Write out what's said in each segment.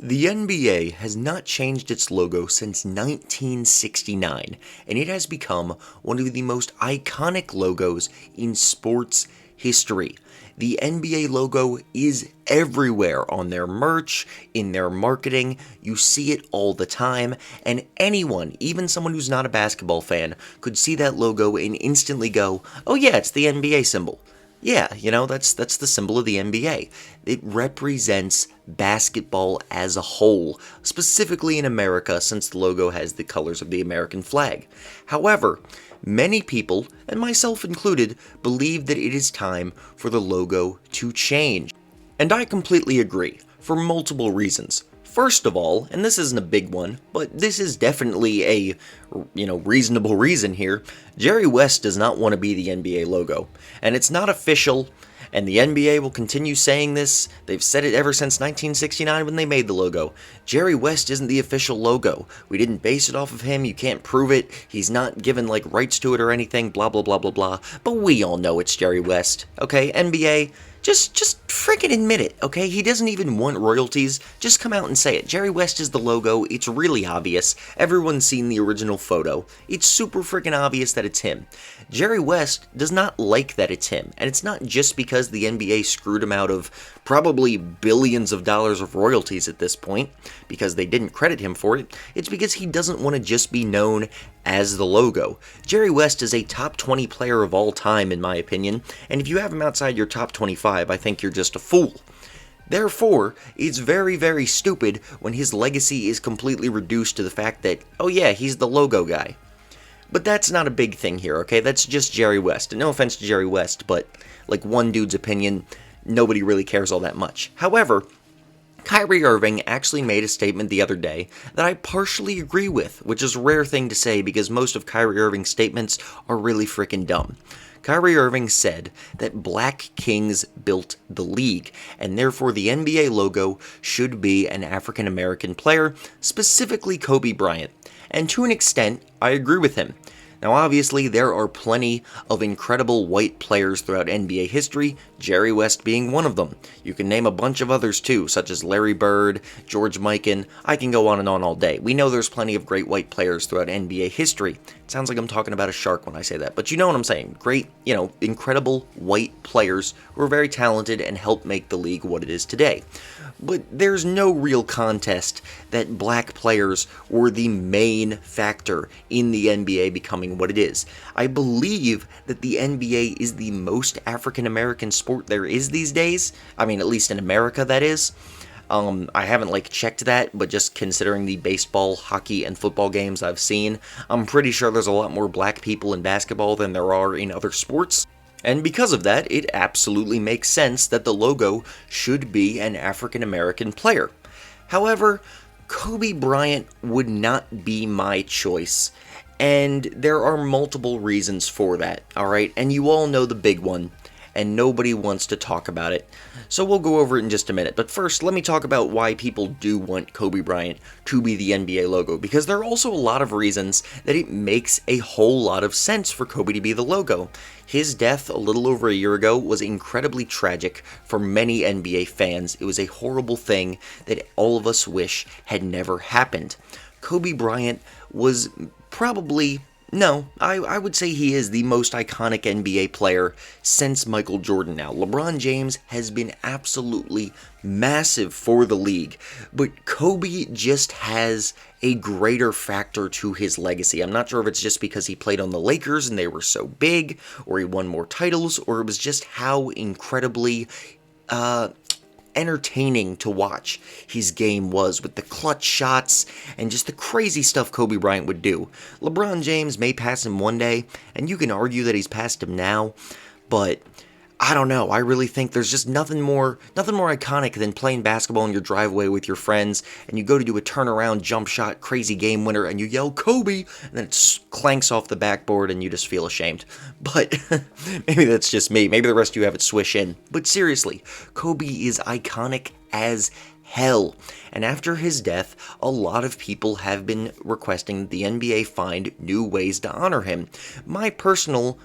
The NBA has not changed its logo since 1969, and it has become one of the most iconic logos in sports history. The NBA logo is everywhere on their merch, in their marketing. You see it all the time, and anyone, even someone who's not a basketball fan, could see that logo and instantly go, "Oh yeah, it's the NBA symbol." Yeah, that's the symbol of the NBA. It represents basketball as a whole, specifically in America since the logo has the colors of the American flag. However, many people, and myself included, believe that it is time for the logo to change. And I completely agree, for multiple reasons. First of all, and this isn't a big one, but this is definitely a, reasonable reason here, Jerry West does not want to be the NBA logo. And it's not official, and the NBA will continue saying this. They've said it ever since 1969 when they made the logo. Jerry West isn't the official logo. We didn't base it off of him, you can't prove it, he's not given rights to it or anything, blah blah blah blah blah. But we all know it's Jerry West, okay? NBA, just freaking admit it, okay? He doesn't even want royalties. Just come out and say it. Jerry West is the logo. It's really obvious. Everyone's seen the original photo. It's super freaking obvious that it's him. Jerry West does not like that it's him. And it's not just because the NBA screwed him out of probably billions of dollars of royalties at this point, because they didn't credit him for it. It's because he doesn't want to just be known as the logo. Jerry West is a top 20 player of all time, in my opinion, and if you have him outside your top 25, I think you're just a fool. Therefore, it's very, very stupid when his legacy is completely reduced to the fact that, oh yeah, he's the logo guy. But that's not a big thing here, okay? That's just Jerry West. And no offense to Jerry West, but one dude's opinion, nobody really cares all that much. However, Kyrie Irving actually made a statement the other day that I partially agree with, which is a rare thing to say because most of Kyrie Irving's statements are really freaking dumb. Kyrie Irving said that Black Kings built the league, and therefore the NBA logo should be an African American player, specifically Kobe Bryant. And to an extent, I agree with him. Now obviously there are plenty of incredible white players throughout NBA history, Jerry West being one of them. You can name a bunch of others too, such as Larry Bird, George Mikan. I can go on and on all day. We know there's plenty of great white players throughout NBA history. It sounds like I'm talking about a shark when I say that, but you know what I'm saying. Great, incredible white players who are very talented and helped make the league what it is today. But there's no real contest that black players were the main factor in the NBA becoming what it is. I believe that the NBA is the most African American sport there is these days. I mean, at least in America, that is. I haven't checked that, but just considering the baseball, hockey, and football games I've seen, I'm pretty sure there's a lot more black people in basketball than there are in other sports. And because of that, it absolutely makes sense that the logo should be an African American player. However, Kobe Bryant would not be my choice, and there are multiple reasons for that, alright? And you all know the big one, and nobody wants to talk about it. So we'll go over it in just a minute. But first, let me talk about why people do want Kobe Bryant to be the NBA logo, because there are also a lot of reasons that it makes a whole lot of sense for Kobe to be the logo. His death a little over a year ago was incredibly tragic for many NBA fans. It was a horrible thing that all of us wish had never happened. Kobe Bryant was probably... No, I would say he is the most iconic NBA player since Michael Jordan now. LeBron James has been absolutely massive for the league, but Kobe just has a greater factor to his legacy. I'm not sure if it's just because he played on the Lakers and they were so big, or he won more titles, or it was just how incredibly entertaining to watch his game was, with the clutch shots and just the crazy stuff Kobe Bryant would do. LeBron James may pass him one day, and you can argue that he's passed him now, but I don't know. I really think there's just nothing more iconic than playing basketball in your driveway with your friends, and you go to do a turnaround jump shot, crazy game winner, and you yell Kobe, and then it clanks off the backboard, and you just feel ashamed. But maybe that's just me. Maybe the rest of you have it swish in. But seriously, Kobe is iconic as hell. And after his death, a lot of people have been requesting that the NBA find new ways to honor him. My personal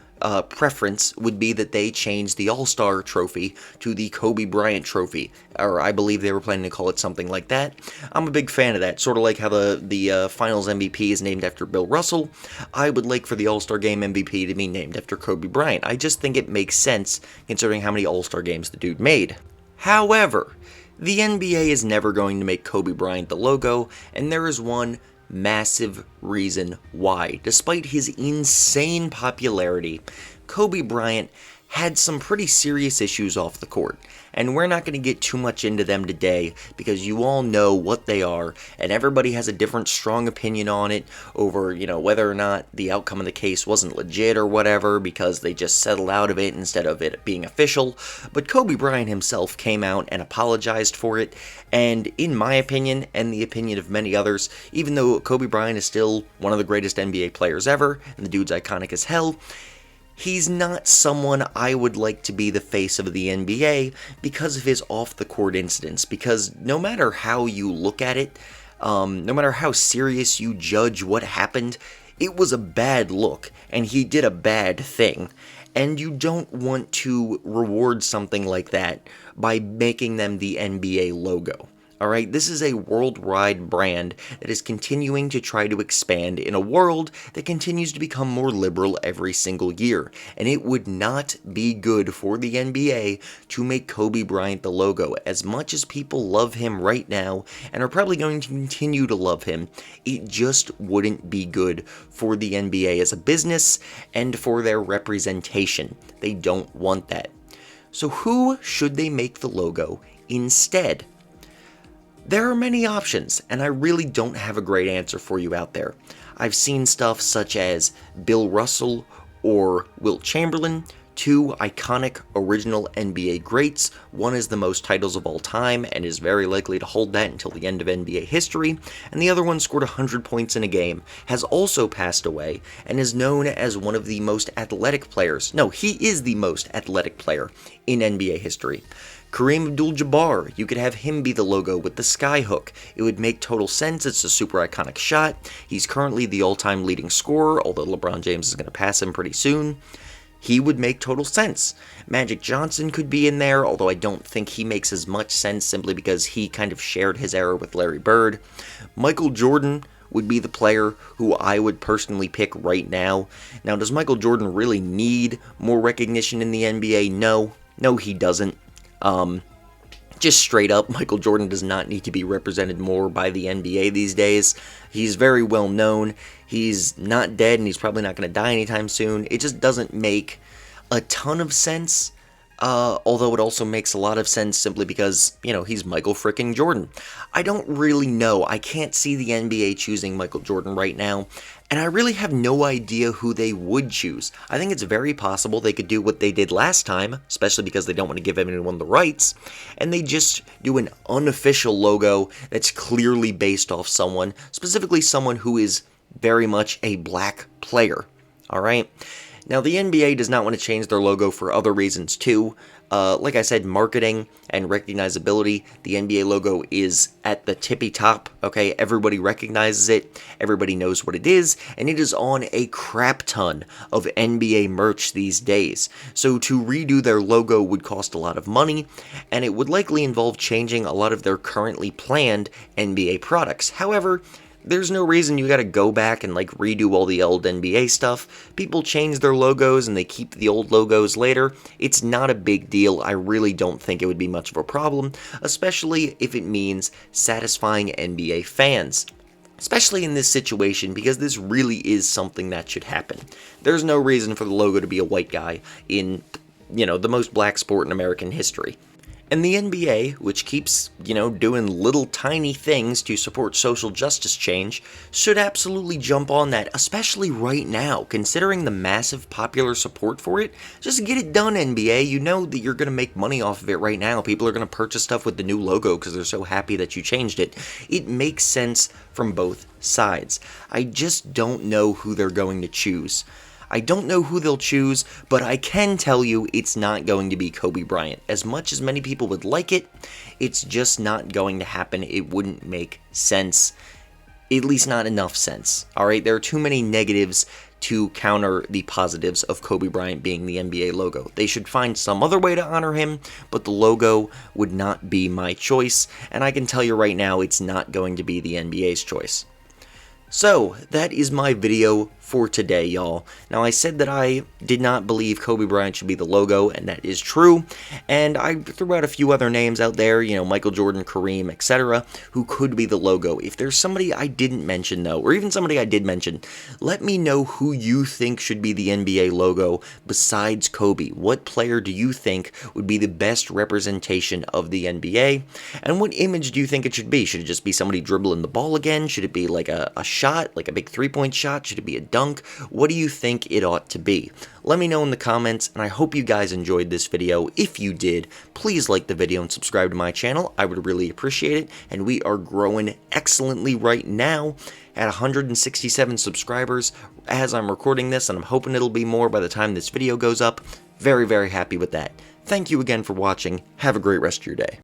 preference would be that they change the All-Star trophy to the Kobe Bryant trophy, or I believe they were planning to call it something like that. I'm a big fan of that, sort of like how the Finals MVP is named after Bill Russell. I would like for the All-Star Game MVP to be named after Kobe Bryant. I just think it makes sense considering how many All-Star games the dude made. However, the NBA is never going to make Kobe Bryant the logo, and there is one massive reason why. Despite his insane popularity, Kobe Bryant had some pretty serious issues off the court, and we're not going to get too much into them today because you all know what they are, and everybody has a different strong opinion on it over, whether or not the outcome of the case wasn't legit or whatever because they just settled out of it instead of it being official. But Kobe Bryant himself came out and apologized for it, and in my opinion, and the opinion of many others, even though Kobe Bryant is still one of the greatest NBA players ever, and the dude's iconic as hell, he's not someone I would like to be the face of the NBA because of his off-the-court incidents. Because no matter how you look at it, no matter how serious you judge what happened, it was a bad look, and he did a bad thing. And you don't want to reward something like that by making them the NBA logo. Alright, this is a worldwide brand that is continuing to try to expand in a world that continues to become more liberal every single year, and it would not be good for the NBA to make Kobe Bryant the logo. As much as people love him right now, and are probably going to continue to love him, it just wouldn't be good for the NBA as a business, and for their representation. They don't want that. So who should they make the logo instead? There are many options, and I really don't have a great answer for you out there. I've seen stuff such as Bill Russell or Wilt Chamberlain, two iconic original NBA greats. One is the most titles of all time and is very likely to hold that until the end of NBA history, and the other one scored 100 points in a game, has also passed away, and is known as one of the most athletic players. No, he is the most athletic player in NBA history. Kareem Abdul-Jabbar, you could have him be the logo with the skyhook. It would make total sense, it's a super iconic shot. He's currently the all-time leading scorer, although LeBron James is going to pass him pretty soon. He would make total sense. Magic Johnson could be in there, although I don't think he makes as much sense simply because he kind of shared his era with Larry Bird. Michael Jordan would be the player who I would personally pick right now. Now, does Michael Jordan really need more recognition in the NBA? No. No, he doesn't. Just straight up, Michael Jordan does not need to be represented more by the NBA these days. He's very well known. He's not dead, and he's probably not going to die anytime soon. It just doesn't make a ton of sense, although it also makes a lot of sense simply because, he's Michael frickin' Jordan. I don't really know. I can't see the NBA choosing Michael Jordan right now, and I really have no idea who they would choose. I think it's very possible they could do what they did last time, especially because they don't want to give anyone the rights, and they just do an unofficial logo that's clearly based off someone, specifically someone who is very much a black player. Alright? Now, the NBA does not want to change their logo for other reasons too. Like I said, marketing and recognizability. The NBA logo is at the tippy top, okay? Everybody recognizes it, everybody knows what it is, and it is on a crap ton of NBA merch these days. So to redo their logo would cost a lot of money, and it would likely involve changing a lot of their currently planned NBA products. However, there's no reason you gotta go back and redo all the old NBA stuff. People change their logos and they keep the old logos later. It's not a big deal. I really don't think it would be much of a problem, especially if it means satisfying NBA fans. Especially in this situation, because this really is something that should happen. There's no reason for the logo to be a white guy in, the most black sport in American history. And the NBA, which keeps, doing little tiny things to support social justice change, should absolutely jump on that, especially right now, considering the massive popular support for it. Just get it done, NBA. You know that you're going to make money off of it right now. People are going to purchase stuff with the new logo because they're so happy that you changed it. It makes sense from both sides. I just don't know who they're going to choose. I don't know who they'll choose, but I can tell you it's not going to be Kobe Bryant. As much as many people would like it, it's just not going to happen. It wouldn't make sense. At least not enough sense. Alright, there are too many negatives to counter the positives of Kobe Bryant being the NBA logo. They should find some other way to honor him, but the logo would not be my choice, and I can tell you right now it's not going to be the NBA's choice. So, that is my video for today, y'all. Now, I said that I did not believe Kobe Bryant should be the logo, and that is true, and I threw out a few other names out there, Michael Jordan, Kareem, etc., who could be the logo. If there's somebody I didn't mention, though, or even somebody I did mention, let me know who you think should be the NBA logo besides Kobe. What player do you think would be the best representation of the NBA, and what image do you think it should be? Should it just be somebody dribbling the ball again? Should it be like a shot, like a big three-point shot? Should it be a dunk? What do you think it ought to be? Let me know in the comments, and I hope you guys enjoyed this video. If you did, please like the video and subscribe to my channel. I would really appreciate it, and we are growing excellently right now at 167 subscribers as I'm recording this, and I'm hoping it'll be more by the time this video goes up. Very, very happy with that. Thank you again for watching. Have a great rest of your day.